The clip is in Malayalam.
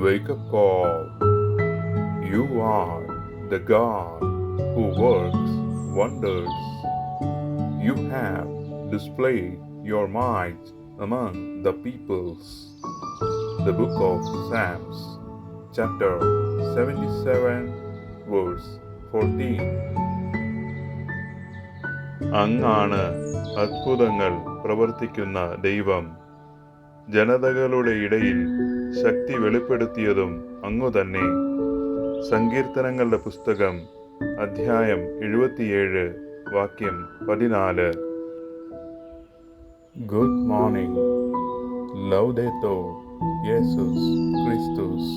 wake up call. You are the God who works wonders. You have displayed your might among the peoples. The book of Psalms, chapter 77, verse 14. അങ്ങാണ് അത്ഭുതങ്ങൾ പ്രവർത്തിക്കുന്ന ദൈവം. ജനതകളുടെ ഇടയിൽ ശക്തി വെളിപ്പെടുത്തിയതും അങ്ങുതന്നെ. സങ്കീർത്തനങ്ങളുടെ പുസ്തകം അധ്യായം 77 വാക്യം 14. Good morning. ലൗദേത്തോ യേശുസ് ക്രിസ്തുസ്.